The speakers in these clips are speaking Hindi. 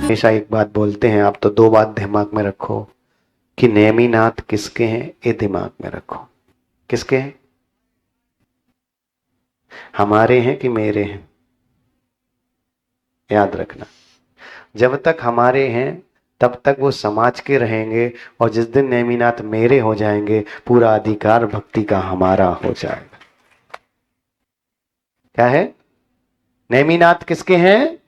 हमेशा एक बात बोलते हैं आप, तो दो बात दिमाग में रखो कि नेमिनाथ किसके हैं, ये दिमाग में रखो। किसके हैं? हमारे हैं कि मेरे हैं? याद रखना, जब तक हमारे हैं तब तक वो समाज के रहेंगे, और जिस दिन नेमिनाथ मेरे हो जाएंगे पूरा अधिकार भक्ति का हमारा हो जाएगा। क्या है? नेमिनाथ किसके हैं?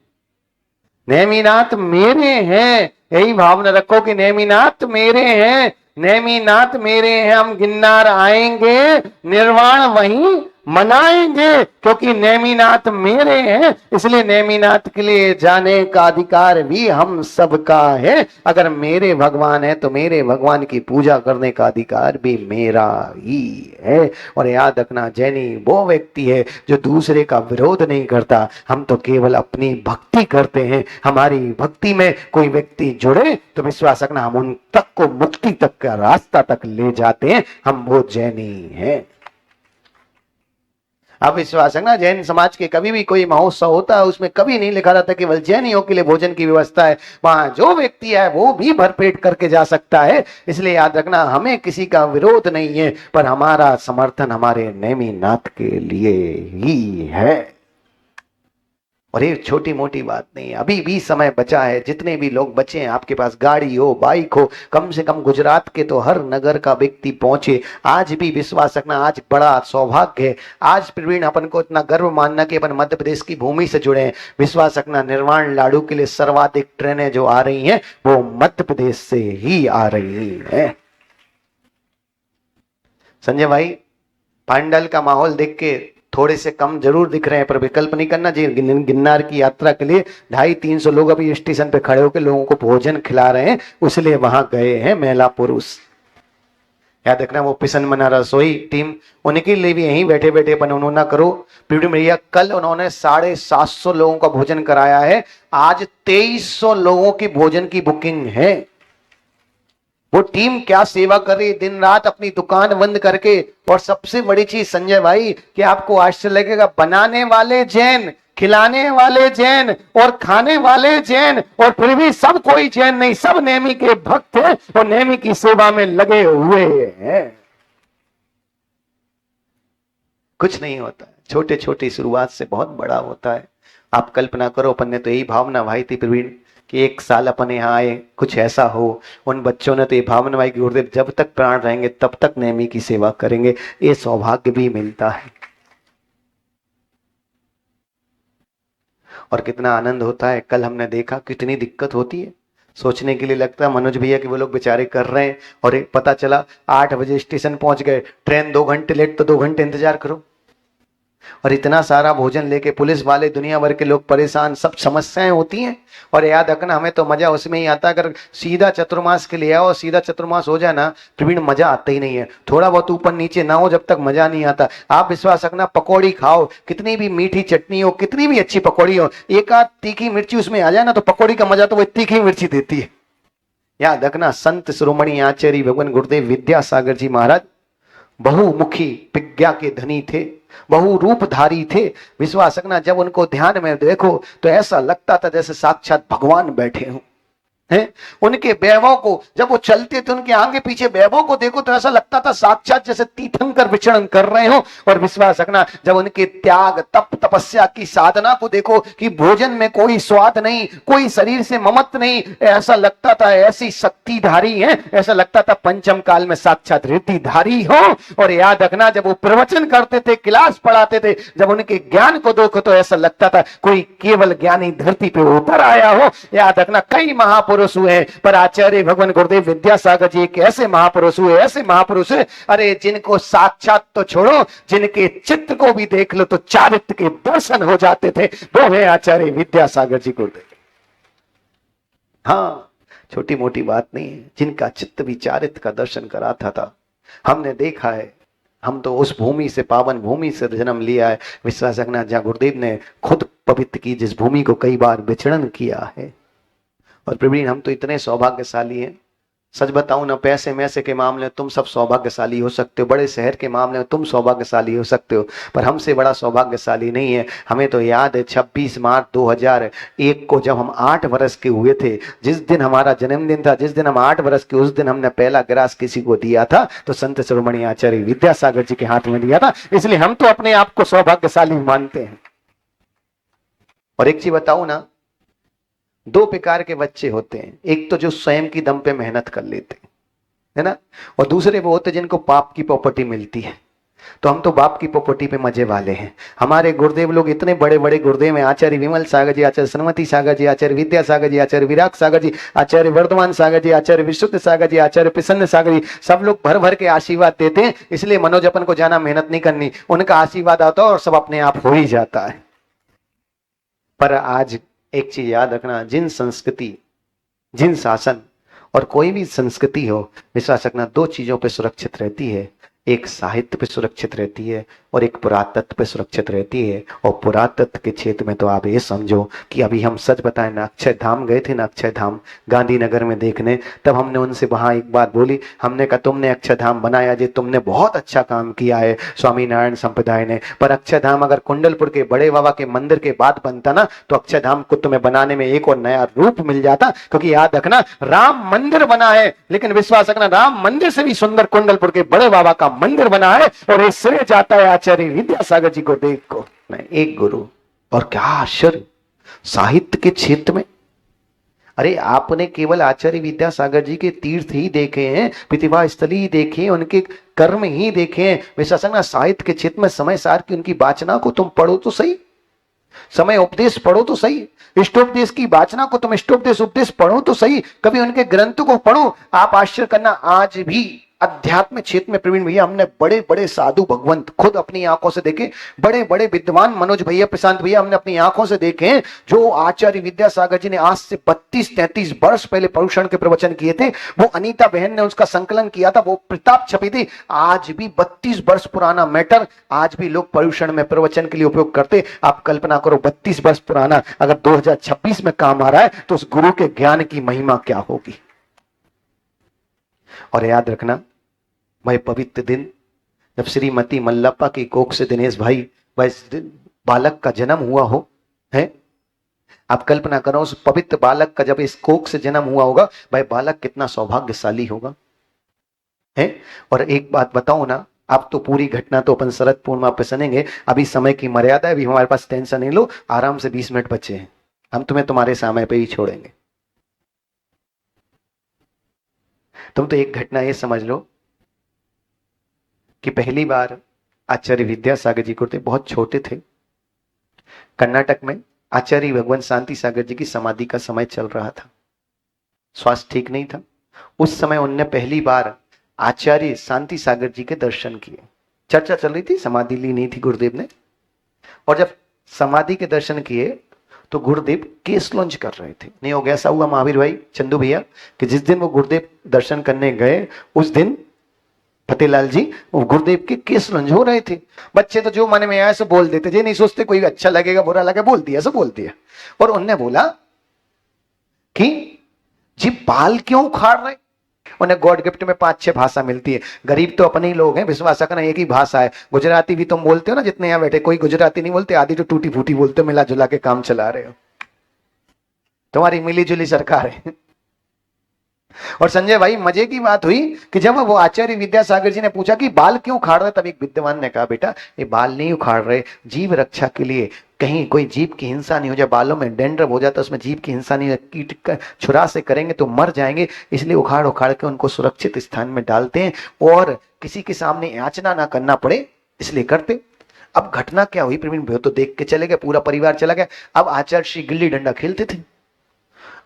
नेमिनाथ मेरे हैं। यही भावना रखो कि नेमिनाथ मेरे हैं, नेमिनाथ मेरे हैं। हम गिन्नार आएंगे, निर्वाण वहीं मनाएंगे, क्योंकि नेमिनाथ मेरे हैं। इसलिए नेमिनाथ के लिए जाने का अधिकार भी हम सबका है। अगर मेरे भगवान है तो मेरे भगवान की पूजा करने का अधिकार भी मेरा ही है। और याद रखना, जैनी वो व्यक्ति है जो दूसरे का विरोध नहीं करता। हम तो केवल अपनी भक्ति करते हैं। हमारी भक्ति में कोई व्यक्ति जुड़े तो विश्वास रखना, हम उन तक को मुक्ति तक का रास्ता तक ले जाते हैं। हम वो जैनी हैं। अब विश्वास रखना, जैन समाज के कभी भी कोई महोत्सव होता है उसमें कभी नहीं लिखा रहता केवल जैनियों के लिए भोजन की व्यवस्था है। वहां जो व्यक्ति है वो भी भरपेट करके जा सकता है। इसलिए याद रखना, हमें किसी का विरोध नहीं है, पर हमारा समर्थन हमारे नेमिनाथ के लिए ही है। और ये छोटी मोटी बात नहीं है, अभी भी समय बचा है। जितने भी लोग बचे हैं, आपके पास गाड़ी हो, बाइक हो, कम से कम गुजरात के तो हर नगर का व्यक्ति पहुंचे। आज भी विश्वास रखना, आज बड़ा सौभाग्य है। आज प्रवीण अपन को इतना गर्व मानना कि अपन मध्य प्रदेश की भूमि से जुड़े हैं। विश्वास रखना, निर्वाण लाडू के लिए सर्वाधिक ट्रेनें जो आ रही हैं वो मध्य प्रदेश से ही आ रही है। संजय भाई, पांडल का माहौल देख के थोड़े से कम जरूर दिख रहे हैं, पर विकल्प नहीं करना जी। गिन्नार की यात्रा के लिए 250-300 लोग अभी स्टेशन पे खड़े होकर लोगों को भोजन खिला रहे हैं, इसलिए वहां गए हैं महिला पुरुष। याद रखना, वो पिसन मना रसोई टीम, उनके लिए भी यहीं बैठे बैठे अपन उन्होंने करो। पीडी भैया, कल उन्होंने 750 लोगों का भोजन कराया है। आज 2300 लोगों की भोजन की बुकिंग है। वो टीम क्या सेवा कर रही है, दिन रात अपनी दुकान बंद करके। और सबसे बड़ी चीज संजय भाई, कि आपको आश्चर्य लगेगा, बनाने वाले जैन, खिलाने वाले जैन और खाने वाले जैन, और फिर भी सब कोई जैन नहीं, सब नेमी के भक्त हैं और नेमी की सेवा में लगे हुए हैं। कुछ नहीं होता, छोटे छोटी शुरुआत से बहुत बड़ा होता है। आप कल्पना करो, अपन ने तो यही भावना भाई थी प्रवीण कि 1 साल अपन यहाँ आए, कुछ ऐसा हो। उन बच्चों ने तो ये भावना भाई कि गुरुदेव जब तक प्राण रहेंगे तब तक नेमी की सेवा करेंगे। ये सौभाग्य भी मिलता है और कितना आनंद होता है। कल हमने देखा कितनी दिक्कत होती है, सोचने के लिए लगता है मनोज भैया कि वो लोग बेचारे कर रहे हैं, और एक पता चला 8 बजे स्टेशन पहुंच गए, ट्रेन 2 घंटे लेट तो 2 घंटे इंतजार करो। और इतना सारा भोजन लेके पुलिस वाले, दुनिया भर के लोग परेशान, सब समस्याएं होती हैं। और याद रखना, हमें तो मजा उसमें ही आता है अगर सीधा चतुर्मास के लिए आओ, सीधा चतुर्मास हो जाए ना प्रवीण, मजा आता ही नहीं है। थोड़ा बहुत ऊपर नीचे ना हो जब तक मजा नहीं आता। आप विश्वास रखना, पकौड़ी खाओ, कितनी भी मीठी चटनी हो, कितनी भी अच्छी पकौड़ी हो, एक आध तीखी मिर्ची उसमें आ जाए ना तो पकौड़ी का मजा तो वो तीखी मिर्ची देती है। याद रखना, संत शिरोमणि आचार्य भगवान गुरुदेव विद्यासागर जी महाराज बहुमुखी विज्ञा के धनी थे, बहु रूपधारी थे। विश्वास रखना, जब उनको ध्यान में देखो तो ऐसा लगता था जैसे साक्षात भगवान बैठे हों। है उनके वैभव को, जब वो चलते थे उनके आगे पीछे वैभव को देखो तो ऐसा लगता था साक्षात जैसे तीर्थंकर विचरण कर रहे हो। और विश्वास रखना, जब उनके त्याग तप तपस्या की साधना को देखो कि भोजन में कोई स्वाद नहीं, कोई शरीर से ममत्व नहीं, ऐसा लगता था ऐसी शक्तिधारी है, ऐसा लगता था पंचम काल में साक्षात रिद्धिधारी हो। और याद रखना, जब वो प्रवचन करते थे, क्लास पढ़ाते थे, जब उनके ज्ञान को देखो तो ऐसा लगता था कोई केवल ज्ञानी धरती पे उतर आया हो। याद रखना, कई महापुरुष हुए, पर आचार्य भगवान गुरुदेव विद्यासागर जी एक ऐसे महापुरुष हुए, ऐसे महापुरुष है, अरे जिनको साक्षात तो छोड़ो, जिनके चित्त को भी देख लो तो चारित्र के दर्शन हो जाते थे, वो है आचार्य विद्यासागर जी गुरुदेव। हाँ, छोटी मोटी बात नहीं है, जिनका चित्त भी चारित्र का दर्शन कराता था। हमने देखा है, हम तो उस भूमि से, पावन भूमि से जन्म लिया है। विश्वास रखना, जहां गुरुदेव ने खुद पवित्र की, जिस भूमि को कई बार विचरण किया है। और प्रवीण, हम तो इतने सौभाग्यशाली हैं, सच बताऊं ना, पैसे मैसे के मामले में तुम सब सौभाग्यशाली हो सकते हो, बड़े शहर के मामले में तुम सौभाग्यशाली हो सकते हो, पर हमसे बड़ा सौभाग्यशाली नहीं है। हमें तो याद है 26 मार्च 2001 को जब हम 8 वर्ष के हुए थे, जिस दिन हमारा जन्मदिन था, जिस दिन हम 8 वर्ष के, उस दिन हमने पहला ग्रास किसी को दिया था तो संत शिरोमणि आचार्य विद्यासागर जी के हाथ में दिया था। इसलिए हम तो अपने आप को सौभाग्यशाली मानते हैं। और एक चीज बताऊं ना, दो प्रकार के बच्चे होते हैं, एक तो जो स्वयं की दम पे मेहनत कर लेते हैं, है ना, और दूसरे वो होते हैं जिनको बाप की प्रॉपर्टी मिलती है। तो हम तो बाप की प्रॉपर्टी पे मजे वाले हैं। हमारे गुरुदेव लोग इतने बड़े बड़े गुरुदेव हैं, आचार्य विमल सागर जी, आचार्य श्रीमती सागर जी, आचार्य विद्यासागर जी, आचार्य विराग सागर जी, आचार्य वर्धमान सागर जी, आचार्य विशुद्ध सागर जी, आचार्य प्रसन्न सागर जी, सब लोग भर भर के आशीर्वाद देते हैं। इसलिए मनोज अपन को जाना मेहनत नहीं करनी, उनका आशीर्वाद आता है और सब अपने आप हो ही जाता है। पर आज एक चीज याद रखना, जिन संस्कृति, जिन शासन और कोई भी संस्कृति हो, विश्वास रखना दो चीजों पे सुरक्षित रहती है, एक साहित्य पे सुरक्षित रहती है और एक पुरातत्व पे सुरक्षित रहती है। और पुरातत्व के क्षेत्र में तो आप ये समझो कि अभी हम सच बताएं ना, अक्षय धाम गए थे ना, अक्षय धाम गांधीनगर में देखने, तब हमने उनसे वहां एक बात बोली, हमने कहा तुमने अक्षय धाम बनाया जी, तुमने बहुत अच्छा काम किया है स्वामीनारायण संप्रदाय ने, पर अक्षय धाम अगर कुंडलपुर के बड़े बाबा के मंदिर के बाद बनता ना, तो अक्षय धाम को तुम्हें बनाने में एक और नया रूप मिल जाता। क्योंकि याद रखना, राम मंदिर बना है, लेकिन विश्वास रखना राम मंदिर से भी सुंदर कुंडलपुर के बड़े बाबा का मंदिर बना है, और ये श्रेय जाता है आचार्य विद्यासागर जी को देख को। एक गुरु, और क्या आश्चर्य साहित्य के क्षेत्र में। अरे आपने केवल आचार्य विद्यासागर जी के तीर्थ ही देखे हैं, प्रतिभा स्थली ही देखे हैं, उनके कर्म ही देखे हैं। विश्वास साहित्य के क्षेत्र में समय सार की उनकी वाचना को तुम पढ़ो तो सही, समय उपदेश पढ़ो तो सही, इष्टोपदेश की वाचना को तुम इष्टोपदेश उपदेश पढ़ो तो सही, कभी उनके ग्रंथों को पढ़ो। आप आश्चर्य करना, आज भी अध्यात्म क्षेत्र में प्रवीण भैया, हमने बड़े बड़े साधु भगवंत खुद अपनी आंखों से देखे, बड़े बड़े विद्वान मनोज भैया, प्रशांत भैया, हमने अपनी आंखों से देखे हैं, जो आचार्य विद्यासागर जी ने आज से 32-33 वर्ष पहले परुषण के प्रवचन किए थे, वो अनीता बहन ने उसका संकलन किया था, वो प्रताप छपी थी। आज भी 32 वर्ष पुराना मैटर आज भी लोग परुषण में प्रवचन के लिए उपयोग करते। आप कल्पना करो 32 वर्ष पुराना अगर 2026 में काम आ रहा है, तो उस गुरु के ज्ञान की महिमा क्या होगी। और याद रखना, वह पवित्र दिन जब श्रीमती मल्लप्पा की कोख से दिनेश भाई बालक का जन्म हुआ हो, है, आप कल्पना करो उस पवित्र बालक का जब इस कोख से जन्म हुआ होगा, भाई बालक कितना सौभाग्यशाली होगा, है। और एक बात बताओ ना, आप तो पूरी घटना तो अपन शरद पूर्णिमा पे सुनेंगे, अभी समय की मर्यादा है, अभी हमारे पास टेंशन नहीं लो, आराम से 20 मिनट बचे हैं, हम तुम्हें तुम्हारे समय पे ही छोड़ेंगे। तुम तो एक घटना ये समझ लो कि पहली बार आचार्य विद्यासागर जी गुरुदेव बहुत छोटे थे, कर्नाटक में आचार्य भगवान शांति सागर जी की समाधि का समय चल रहा था, स्वास्थ्य ठीक नहीं था। उस समय उनने पहली बार आचार्य शांति सागर जी के दर्शन किए। चर्चा चल रही थी, समाधि ली नहीं थी गुरुदेव ने, और जब समाधि के दर्शन किए तो गुरुदेव केस लॉन्च कर रहे थे। नहीं हो गया, ऐसा हुआ महावीर भाई, चंदू भैया, कि जिस दिन वो गुरुदेव दर्शन करने गए उस दिन फतेहलाल जी गुरुदेव के केस लॉन्च हो रहे थे। बच्चे तो जो मन में आया सो बोल देते थे, नहीं सोचते कोई अच्छा लगेगा बुरा लगेगा, बोल दिया सो बोल दिया। और उनने बोला कि जी बाल क्यों उखाड़ रहे। उन्हें गॉड गिफ्ट में 5-6 भाषा मिलती है, गरीब तो अपने ही लोग हैं, विश्वास करना एक ही भाषा है। गुजराती भी तुम बोलते हो ना, जितने यहाँ बैठे कोई गुजराती नहीं बोलते, आधी तो टूटी फूटी बोलते हो, मिला जुला के काम चला रहे हो, तुम्हारी मिली जुली सरकार है। और संजय भाई मजे की बात हुई कि जब वो आचार्य विद्यासागर जी ने पूछा कि बाल क्यों उखाड़ रहे, तब एक विद्वान ने कहा बेटा ये बाल नहीं उखाड़ रहे, जीव रक्षा के लिए, कहीं कोई जीव की हिंसा नहीं हो जाए, बालों में डेंड्रफ हो जाता है, उसमें जीव की हिंसा नहीं हो, कीट छुरा से करेंगे तो मर जाएंगे, इसलिए उखाड़ उखाड़ के उनको सुरक्षित स्थान में डालते हैं और किसी के सामने याचना ना करना पड़े, इसलिए करते। अब घटना क्या हुई प्रवीण भैया, तो देख के चले गए, पूरा परिवार चला गया। अब आचार्य श्री गिल्ली डंडा खेलते थे,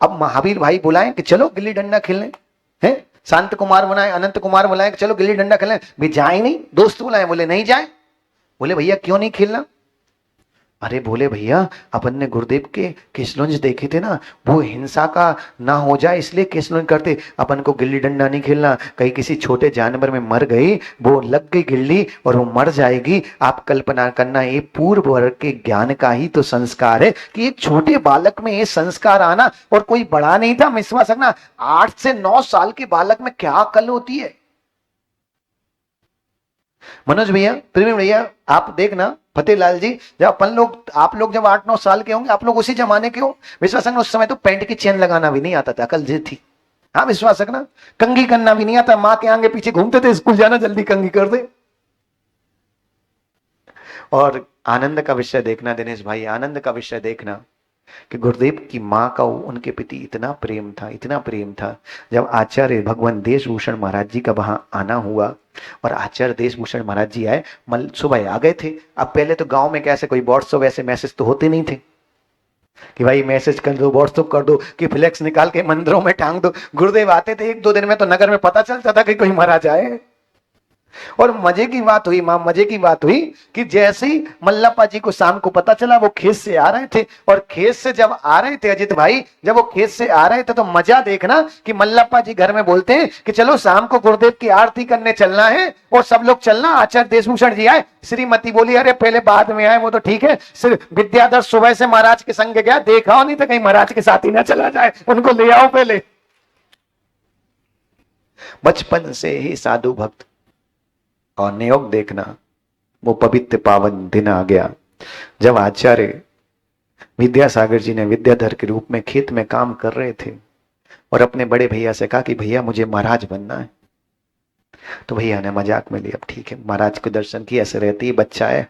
अब महावीर भाई बुलाएं कि चलो गिल्ली डंडा खेलने, हैं, शांत कुमार बुलाए, अनंत कुमार बुलाए, चलो गिल्ली डंडा खेलने, भी जाए नहीं, दोस्त बुलाए, बोले नहीं जाए, बोले भैया क्यों नहीं खेलना, अरे बोले भैया, अपन ने गुरुदेव के केसलुंज देखे थे ना, वो हिंसा का ना हो जाए इसलिए केसलुंज करते। अपन को गिल्ली डंडा नहीं खेलना, कहीं किसी छोटे जानवर में मर गई, वो लग गई गिल्ली और वो मर जाएगी। आप कल्पना करना, ये पूर्व वर्ग के ज्ञान का ही तो संस्कार है कि एक छोटे बालक में ये संस्कार आना। और कोई बड़ा नहीं था, विश्वास रखना, 8 से 9 साल के बालक में क्या अकल होती है। मनोज भैया, प्रवीण भैया, आप देखना, फतेहलाल जी, जब अपन लोग, आप लोग जब 8-9 साल के होंगे, आप लोग उसी जमाने के हो, विश्वास रखना उस समय तो पैंट की चेन लगाना भी नहीं आता था, अकल जी थी। हाँ विश्वास रखना, कंघी करना भी नहीं आता, माँ के आगे पीछे घूमते थे, स्कूल जाना जल्दी कंघी कर दे। और आनंद का विषय देखना दिनेश भाई, आनंद का विषय देखना कि गुरुदेव की माँ का उनके प्रति इतना प्रेम था, इतना प्रेम था। जब आचार्य भगवान देशभूषण महाराज जी का वहां आना हुआ और आचार्य देशभूषण महाराज जी आए, सुबह आ गए थे। अब पहले तो गांव में कैसे कोई व्हाट्सएप ऐसे मैसेज तो होते नहीं थे कि भाई मैसेज कर दो, व्हाट्सएप कर दो, कि फ्लेक्स निकाल के मंदिरों में टांग दो। गुरुदेव आते थे 1-2 दिन में तो नगर में पता चलता था कि कोई महाराज आए। और मजे की बात हुई मां, मजे की बात हुई कि जैसे ही मल्लप्पा जी को शाम को पता चला, वो खेत से आ रहे थे, और खेत से जब आ रहे थे अजित भाई, जब वो खेत से आ रहे थे तो मजा देखना कि मल्लप्पा जी घर में बोलते हैं कि चलो शाम को गुरुदेव की आरती करने चलना है और सब लोग चलना। आचार्य देशभूषण जी आए, श्रीमती बोली अरे पहले बाद में आए वो तो ठीक है, सिर्फ विद्याधर सुबह से महाराज के संग गया, देखा नहीं तो कहीं महाराज के साथ ही ना चला जाए, उनको ले आओ पहले। बचपन से ही साधु भक्त, और नियोग देखना, वो पवित्र पावन दिन आ गया जब आचार्य विद्यासागर जी ने विद्याधर के रूप में खेत में काम कर रहे थे और अपने बड़े भैया से कहा कि भैया मुझे महाराज बनना है। तो भैया ने मजाक में लिया, अब ठीक है, महाराज को दर्शन की ऐसे रहती है, बच्चा है,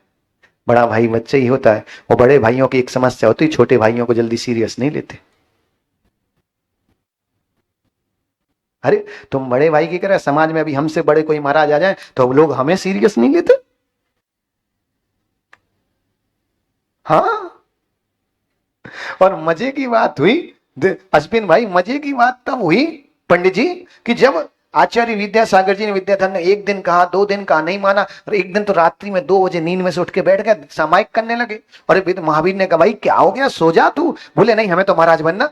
बड़ा भाई बच्चे ही होता है। वो बड़े भाइयों की एक समस्या होती है, छोटे भाइयों को जल्दी सीरियस नहीं लेते। अरे तुम बड़े भाई की तरह, समाज में अभी हमसे बड़े कोई महाराज आ जाए तो लोग हमें सीरियस नहीं लेते। हाँ, और मजे की बात हुई अश्विन भाई, मजे की बात तब हुई पंडित जी कि जब आचार्य विद्यासागर जी ने विद्याधर ने 1 दिन कहा, 2 दिन कहा, नहीं माना, और एक दिन तो रात्रि में 2 बजे नींद में से उठ के बैठ गए, सामायिक करने लगे। और महावीर ने कहा भाई क्या हो गया, सो जा तू। बोले नहीं, हमें तो महाराज बनना।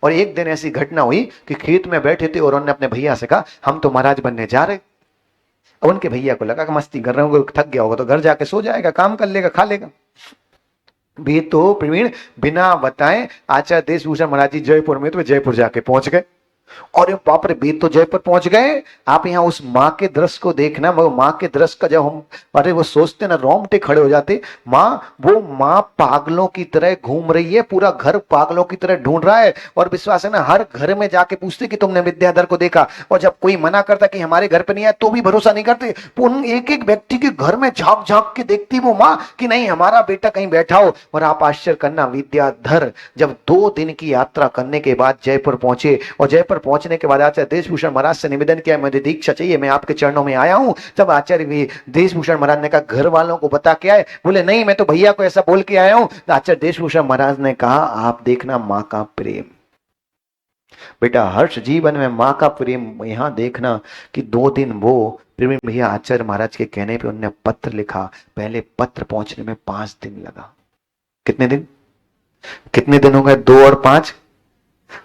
और एक दिन ऐसी घटना हुई कि खेत में बैठे थे और उन्होंने अपने भैया से कहा हम तो महाराज बनने जा रहे। अब उनके भैया को लगा कि मस्ती कर रहे होंगे, थक गया होगा तो घर जाके सो जाएगा, काम कर लेगा, खा लेगा। भी तो प्रवीण बिना बताए आचार्य देशभूषण महाराज जी जयपुर में, तो जयपुर जाके पहुंच गए। और बाप रे, बीत तो जयपुर पहुंच गए। आप यहाँ उस माँ के दृश्य को देखना, वो माँ के दृश्य का जब हम, अरे वो सोचते ना, रोंगटे खड़े हो जाते। माँ, वो माँ पागलों की तरह घूम रही है, पूरा घर पागलों की तरह ढूंढ रहा है। और विश्वास है ना, हर घर में जाके पूछते कि तुमने विद्याधर को देखा, और जब कोई मना करता कि हमारे घर पे नहीं आया तो भी भरोसा नहीं करते। उन एक एक व्यक्ति के घर में झांक झांक के देखती वो माँ कि नहीं हमारा बेटा कहीं बैठा हो। और आप आश्चर्य करना, विद्याधर जब 2 दिन की यात्रा करने के बाद जयपुर पहुंचे, और जयपुर पहुंचने के बाद आचार्य देशभूषण महाराज से निवेदन किया मुझे दीक्षा चाहिए, मैं आपके चरणों में आया हूं। तब आचार्य देशभूषण महाराज ने कहा घर वालों को बता के आए। बोले नहीं, मैं तो भैया को ऐसा बोल के आया हूं। आचार्य देशभूषण महाराज ने कहा आप देखना मां का प्रेम, बेटा हर्ष जीवन में मां का प्रेम यहां देखना कि 2 दिन वो प्रवीण भैया आचार्य महाराज के कहने पे उन्होंने पत्र लिखा। पहले पत्र पहुंचने में 5 दिन लगा। कितने दिन, कितने दिन हो गए, 2 और 5,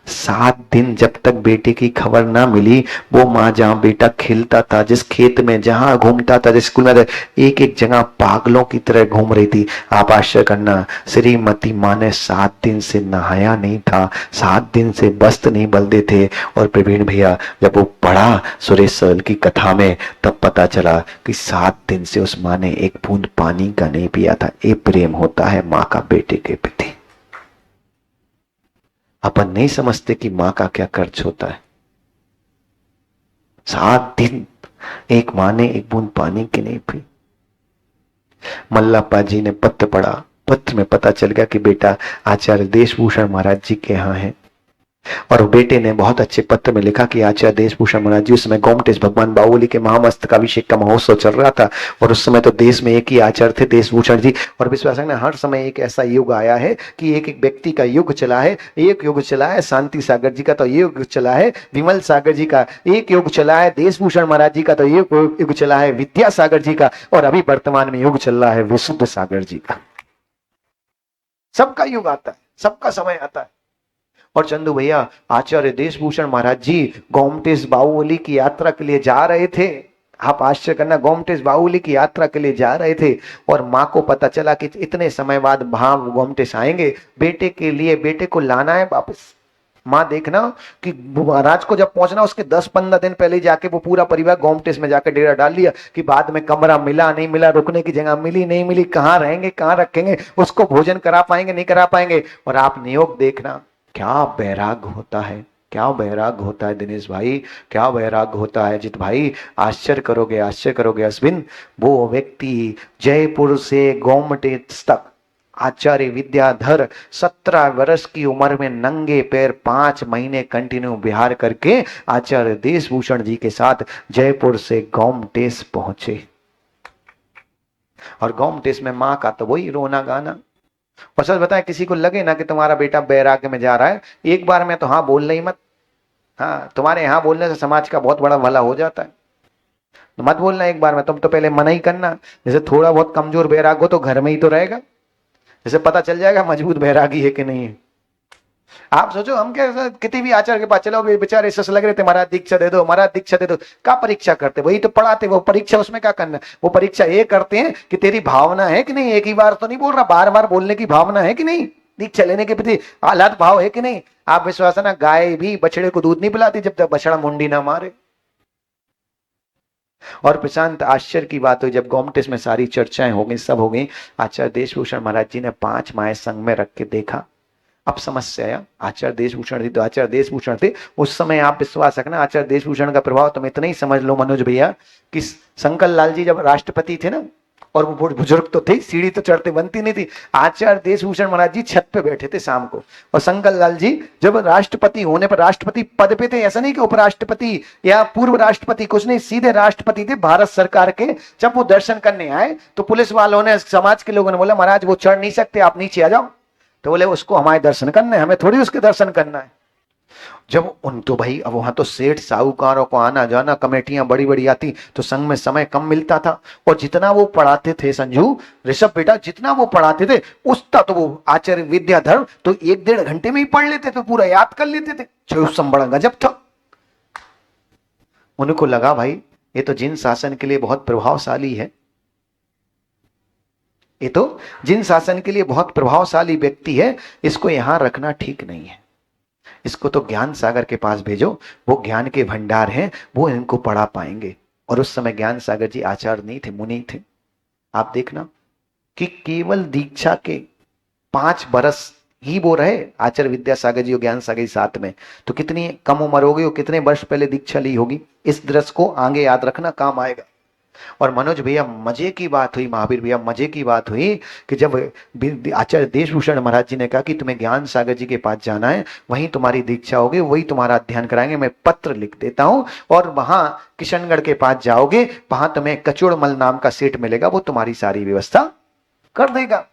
7 दिन जब तक बेटे की खबर ना मिली। वो माँ जहां बेटा खेलता था, जिस खेत में जहां घूमता था, जिस स्कूल में, एक एक जगह पागलों की तरह घूम रही थी। आप आश्चर्य करना, श्रीमती माँ ने 7 दिन से नहाया नहीं था, 7 दिन से वस्त्र नहीं बदले थे। और प्रवीण भैया जब वो पढ़ा सुरेश सल की कथा में, तब पता चला कि 7 दिन से उस माँ ने एक बूंद पानी का नहीं पिया था। ये प्रेम होता है माँ का बेटे के प्रति। अपन नहीं समझते कि मां का क्या कर्ज होता है। 7 दिन एक मां ने एक बूंद पानी की नहीं पी। मल्लप्पा जी ने पत्र पढ़ा, पत्र में पता चल गया कि बेटा आचार्य देशभूषण महाराज जी के यहाँ है। और बेटे ने बहुत अच्छे पत्र में लिखा कि आचार्य देशभूषण महाराज जी, उस समय गोमटेश भगवान बाहुबली के महामस्तकाभिषेक का महोत्सव चल रहा था, और उस समय तो देश में एक ही आचार्य थे देशभूषण जी। और विश्वास है हर समय एक ऐसा युग आया है कि एक एक व्यक्ति का युग चला है। एक युग चला है शांति सागर जी का, तो युग चला है विमल सागर जी का, एक युग चला है देशभूषण महाराज जी का, तो एक युग चला है विद्यासागर जी का, और अभी वर्तमान में युग चल रहा है विशुद्ध सागर जी का। सबका युग आता है, सबका समय आता है। और चंदू भैया, आचार्य देशभूषण महाराज जी गोमटेश बाहुबली की यात्रा के लिए जा रहे थे। आप आश्चर्य करना, गोमटेश बाहुबली की यात्रा के लिए जा रहे थे और माँ को पता चला कि इतने समय बाद वहां गोमटेश आएंगे, बेटे के लिए, बेटे को लाना है वापस। माँ देखना कि महाराज को जब पहुंचना उसके 10-15 दिन पहले जाके वो पूरा परिवार गोमटेश में जाकर डेरा डाल लिया कि बाद में कमरा मिला नहीं मिला, रुकने की जगह मिली नहीं मिली, कहाँ रहेंगे कहाँ रखेंगे, उसको भोजन करा पाएंगे नहीं करा पाएंगे। और आप नियोग देखना, क्या बैराग होता है, क्या बैराग होता है दिनेश भाई, क्या बैराग होता है अजित भाई। आश्चर्य करोगे, आश्चर्य करोगे अश्विन। वो व्यक्ति जयपुर से गोमटेश तक आचार्य विद्याधर 17 वर्ष की उम्र में नंगे पैर 5 महीने कंटिन्यू विहार करके आचार्य देशभूषण जी के साथ जयपुर से गोमटेश पहुंचे। और गोमटेश में मां का तो वही रोना गाना। और सच बताए, किसी को लगे ना कि तुम्हारा बेटा बैराग्य में जा रहा है, एक बार में तो हाँ बोलना ही मत। हाँ, तुम्हारे यहाँ बोलने से समाज का बहुत बड़ा भला हो जाता है, तो मत बोलना एक बार में। तुम तो पहले मना ही करना। जैसे थोड़ा बहुत कमजोर बैराग हो तो घर में ही तो रहेगा, जैसे पता चल जाएगा मजबूत बैरागी है कि नहीं है। आप सोचो, हम क्या किसी भी आचार्य के पास चलो, बेचारे सस लग रहे थे, महाराज दीक्षा दे दो, महाराज दीक्षा दे दो। क्या परीक्षा करते, वही तो पढ़ाते, वो परीक्षा उसमें क्या करना। वो परीक्षा ये करते हैं कि तेरी भावना है कि नहीं, एक ही बार तो नहीं बोल रहा, बार बार बोलने की भावना है कि नहीं, दीक्षा लेने के प्रति आह्लाद भाव है कि नहीं। आप विश्वास है ना, गाय भी बछड़े को दूध नहीं पिलाती जब तक बछड़ा मुंडी ना मारे। और प्रशांत, आश्चर्य की बात हुई, जब गोमटेश में सारी चर्चाएं हो गई, सब हो गई, आचार्य देशभूषण महाराज जी ने 5 माएं संग में रख के देखा। अब समस्या आया, आचार्य देशभूषण थी तो आचार्य देशभूषण थे उस समय। आप विश्वास रखना, आचार्य देशभूषण का प्रभाव तुम इतना ही समझ लो मनोज भैया कि शंकर लाल जी जब राष्ट्रपति थे ना, और वो बुजुर्ग तो थे, सीढ़ी तो चढ़ते बनती नहीं थी। आचार्य देशभूषण महाराज जी छत पे बैठे थे शाम को, और शंकर लाल जी जब राष्ट्रपति होने पर, राष्ट्रपति पद पे थे, ऐसा नहीं कि उपराष्ट्रपति या पूर्व राष्ट्रपति, कुछ नहीं, सीधे राष्ट्रपति थे भारत सरकार के। जब वो दर्शन करने आए तो पुलिस वालों ने, समाज के लोगों ने बोला, महाराज वो चढ़ नहीं सकते, आप नीचे आ जाओ। तो बोले उसको हमारे दर्शन करना है, हमें थोड़ी उसके दर्शन करना है। जब उन तो भाई, अब वहां तो सेठ साहूकारों को आना जाना, कमेटियां बड़ी बड़ी आती, तो संघ में समय कम मिलता था। और जितना वो पढ़ाते थे संजू, ऋषभ बेटा, जितना वो पढ़ाते थे उतना तो वो आचार्य विद्याधर तो 1-1.5 घंटे में ही पढ़ लेते थे, पूरा याद कर लेते थे। उस समय बड़ा गजब था। उनको लगा भाई ये तो जिन शासन के लिए बहुत प्रभावशाली है, ये तो जिन शासन के लिए बहुत प्रभावशाली व्यक्ति है, इसको यहां रखना ठीक नहीं है। इसको तो ज्ञान सागर के पास भेजो, वो ज्ञान के भंडार हैं, वो इनको पढ़ा पाएंगे। और उस समय ज्ञान सागर जी आचार्य नहीं थे, मुनि थे। आप देखना कि केवल दीक्षा के 5 बरस ही वो रहे, आचार्य विद्यासागर जी और ज्ञान सागर जी साथ में। तो कितनी कम उम्र होगी और कितने वर्ष पहले दीक्षा ली होगी, इस दृश्य को आगे याद रखना, काम आएगा। और मनोज भैया, मजे की बात हुई, महावीर भैया, मजे की बात हुई कि जब आचार्य देशभूषण महाराज जी ने कहा कि तुम्हें ज्ञान सागर जी के पास जाना है, वहीं तुम्हारी दीक्षा होगी, वही तुम्हारा अध्ययन कराएंगे, मैं पत्र लिख देता हूं, और वहां किशनगढ़ के पास जाओगे, वहां तुम्हें कचोड़मल नाम का सेठ मिलेगा, वो तुम्हारी सारी व्यवस्था कर देगा।